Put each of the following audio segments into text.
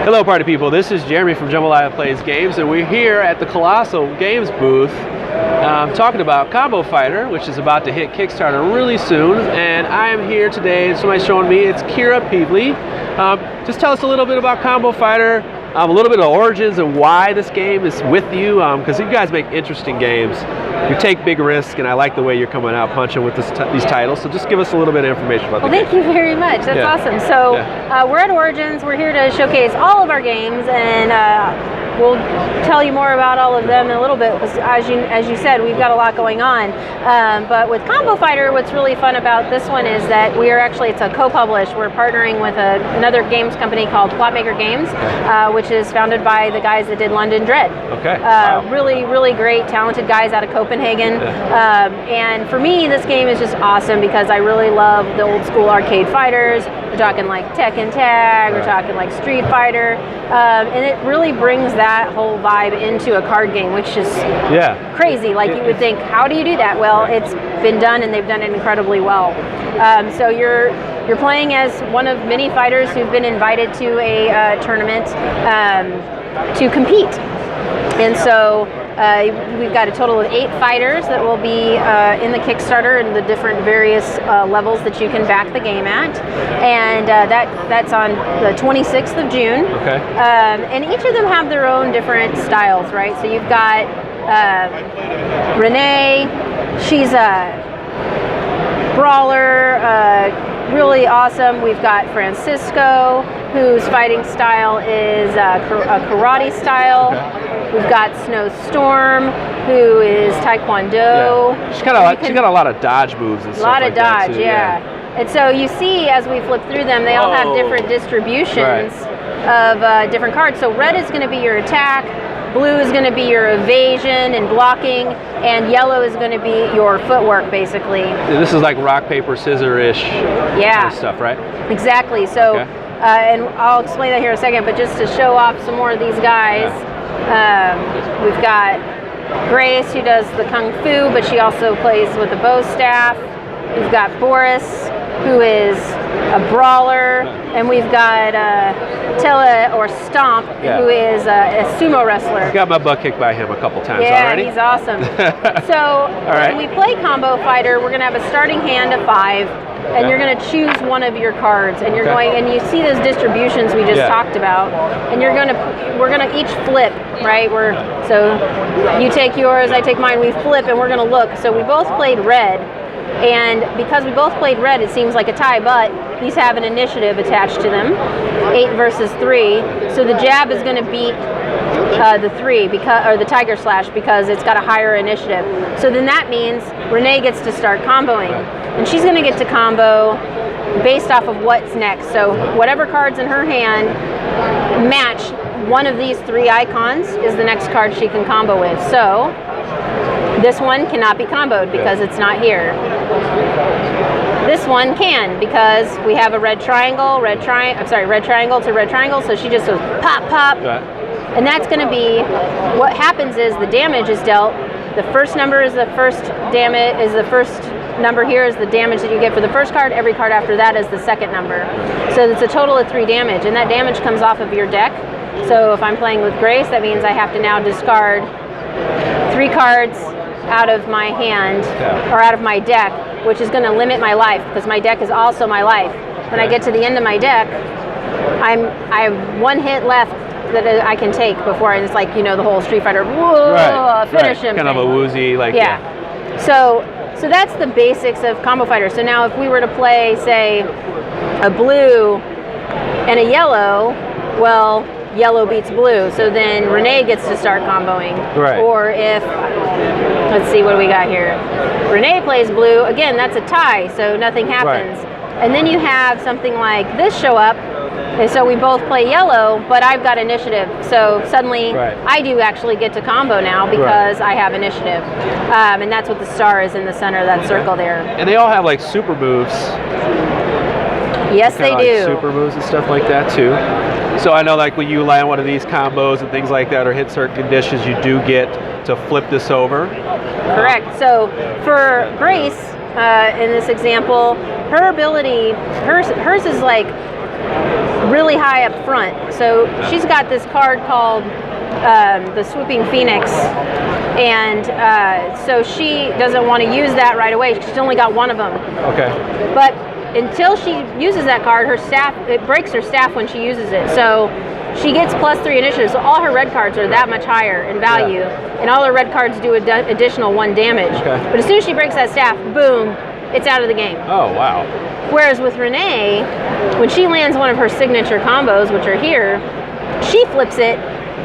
Hello, party people. This is Jeremy from Jambalaya Plays Games, and we're here at the Kolossal Games booth talking about Combo Fighter, which is about to hit Kickstarter really soon. And I am here today, somebody's showing me, it's Kira Peavley. Just tell us a little bit about Combo Fighter, a little bit of origins and why this game is with you, because you guys make interesting games. You take big risks, and I like the way you're coming out punching with these titles. So just give us a little bit of information about the game. Thank you very much. That's awesome. So we're at Origins. We're here to showcase all of our games, and we'll tell you more about all of them in a little bit, because as you said, we've got a lot going on. But with Combo Fighter, what's really fun about this one is that we are actually, it's a co-publish. We're partnering with another games company called Plotmaker Games, which is founded by the guys that did London Dread. Okay. Wow. Really, really great, talented guys out of Copenhagen. And for me, this game is just awesome because I really love the old school arcade fighters. We're talking like Tekken Tag, we're talking like Street Fighter, and it really brings that whole vibe into a card game, which is crazy. Like you would think, how do you do that? Well, it's been done, and they've done it incredibly well. So you're playing as one of many fighters who've been invited to a tournament to compete. And so we've got a total of 8 fighters that will be in the Kickstarter and the different various levels that you can back the game at. And that's on the 26th of June. Okay. And each of them have their own different styles, right? So you've got Renee, she's a brawler, really awesome. We've got Francisco, whose fighting style is a karate style. Okay. We've got Snowstorm, who is Taekwondo. Yeah. She's got a lot of dodge moves and stuff like that. A lot of dodge, And so you see, as we flip through them, they all have different distributions of different cards. So red is going to be your attack, blue is going to be your evasion and blocking, and yellow is going to be your footwork, basically. This is like rock, paper, scissor-ish kind of stuff, right? Exactly. So, and I'll explain that here in a second, but just to show off some more of these guys, we've got Grace, who does the Kung Fu, but she also plays with a bow staff. We've got Boris, who is a brawler, and we've got Tilla, or Stomp, who is a sumo wrestler. I got my butt kicked by him a couple times already. Yeah, he's awesome. So when we play Combo Fighter, we're going to have a starting hand of 5, and you're going to choose one of your cards, and you're going, and you see those distributions we just talked about, and we're going to each flip, right? So you take yours, I take mine, we flip, and we're going to look. So we both played red. And because we both played red, it seems like a tie, but these have an initiative attached to them, 8 versus 3. So the jab is going to beat the 3, or the Tiger Slash, because it's got a higher initiative. So then that means Renee gets to start comboing, and she's going to get to combo based off of what's next. So whatever cards in her hand match one of these 3 icons is the next card she can combo with. So this one cannot be comboed because it's not here. This one can, because we have a red triangle to red triangle, so she just goes pop, pop. And that's going to be, what happens is the damage is dealt. The first number is the first damage, number here is the damage that you get for the first card. Every card after that is the second number. So it's a total of 3 damage, and that damage comes off of your deck. So if I'm playing with Grace, that means I have to now discard 3 cards out of my hand, or out of my deck, which is going to limit my life, because my deck is also my life. When I get to the end of my deck, I have 1 hit left that I can take before, and it's like, the whole Street Fighter, finish him. Kind of a woozy, like So that's the basics of Combo Fighter. So now if we were to play, say, a blue and a yellow, well, yellow beats blue, so then Renee gets to start comboing. Or if, let's see, what do we got here? Renee plays blue, again, that's a tie, so nothing happens. And then you have something like this show up, and so we both play yellow, but I've got initiative. So suddenly I do actually get to combo now because I have initiative. And that's what the star is in the center of that circle there. And they all have like super moves. Yes, they do. Super moves and stuff like that too. So I know, like, when you land one of these combos and things like that, or hit certain conditions, you do get to flip this over. Correct. So for Grace, in this example, her ability, hers is like really high up front. So she's got this card called the Swooping Phoenix, and so she doesn't want to use that right away. She's only got one of them. Okay. But until she uses that card, her staff, it breaks her staff when she uses it. So she gets +3 initiative, so all her red cards are that much higher in value, and all her red cards do additional 1 damage. Okay. But as soon as she breaks that staff, boom, it's out of the game. Oh, wow. Whereas with Renee, when she lands one of her signature combos, which are here, she flips it,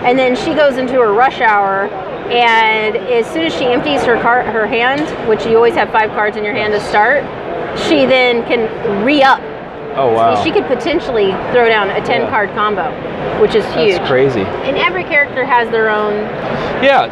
and then she goes into her rush hour, and as soon as she empties her hand, which you always have 5 cards in your hand to start, she then can re-up. Oh, wow. She could potentially throw down a 10-card combo, which is huge. That's crazy. And every character has their own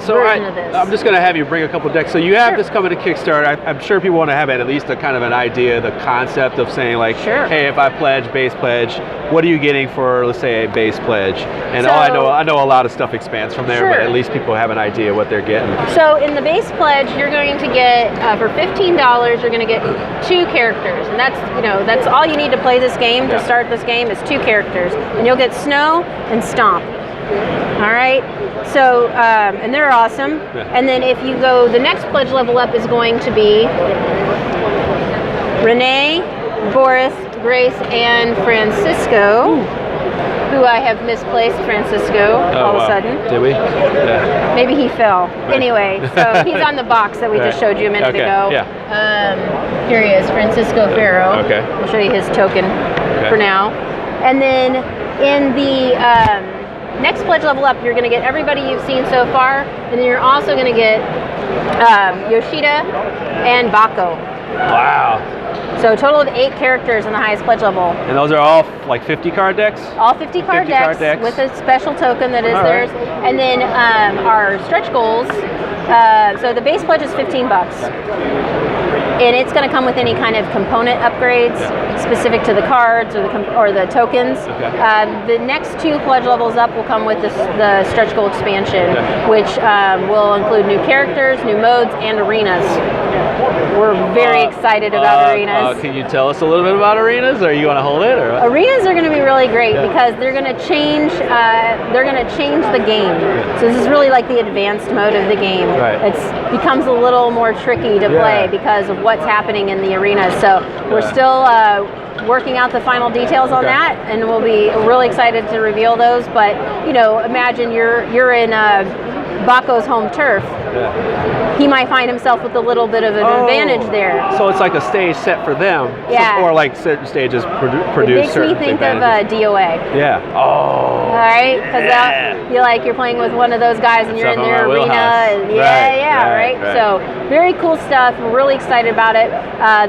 so version of this. I'm just going to have you bring a couple decks. So you have Sure. this coming to Kickstarter. I'm sure people want to have at least a kind of an idea, the concept of saying like, Sure. hey, if I pledge, base pledge, what are you getting for, let's say, a base pledge? And So- I know a lot of stuff expands from there, Sure. but at least people have an idea what they're getting. So in the base pledge, you're going to get, for $15, you're going to get 2 characters. And that's all you need to play this game, to start this game, is 2 characters. And you'll get Snow and Stomp. All right, so, and they're awesome. Yeah. And then if you go, the next pledge level up is going to be Renee, Boris, Grace, and Francisco, who I have misplaced Francisco all of a sudden. Did we? Yeah. Maybe he fell. Anyway, so he's on the box that we just showed you a minute ago. Yeah. Here he is, Francisco Ferro. Okay. I'll show you his token for now. And then in the next pledge level up, you're going to get everybody you've seen so far, and then you're also going to get Yoshida and Bako. Wow. So a total of 8 characters in the highest pledge level. And those are all like 50 card decks? All 50 card decks with a special token that is theirs. And then our stretch goals, so the base pledge is $15. And it's going to come with any kind of component upgrades specific to the cards or the tokens. Okay. The next 2 pledge levels up will come with the stretch goal expansion, which will include new characters, new modes, and arenas. We're very excited about arenas. Can you tell us a little bit about arenas, or you want to hold it? Or? Arenas are going to be really great because they're going to change. They're going to change the game. So this is really like the advanced mode of the game. Right. It becomes a little more tricky to play because of what's happening in the arenas. So we're still working out the final details on that, and we'll be really excited to reveal those. But imagine you're in Bako's home turf. He might find himself with a little bit of an advantage there. So it's like a stage set for them. Yeah. Or like certain stages produce certain It makes me think advantages. of DOA. Yeah. Oh. All right, because you're playing with one of those guys and you're in their arena. And right. So very cool stuff. We're really excited about it.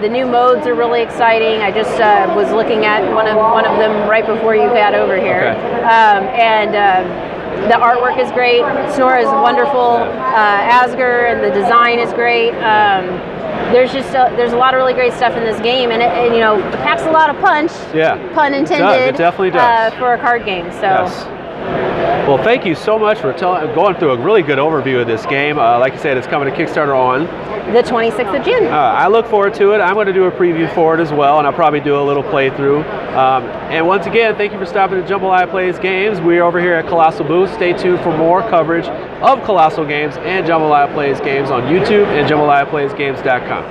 The new modes are really exciting. I just was looking at one of them right before you got over here. Okay. The artwork is great. Snora is wonderful. Asger and the design is great. There's a lot of really great stuff in this game, and it packs a lot of punch. Yeah. Pun intended. It definitely does. For a card game. So. Yes. Well, thank you so much for going through a really good overview of this game. Like I said, it's coming to Kickstarter on the 26th of June. I look forward to it. I'm going to do a preview for it as well, and I'll probably do a little playthrough. And once again, thank you for stopping at Jambalaya Plays Games. We're over here at Kolossal booth. Stay tuned for more coverage of Kolossal games and Jambalaya Plays Games on YouTube and JambalayaPlaysGames.com.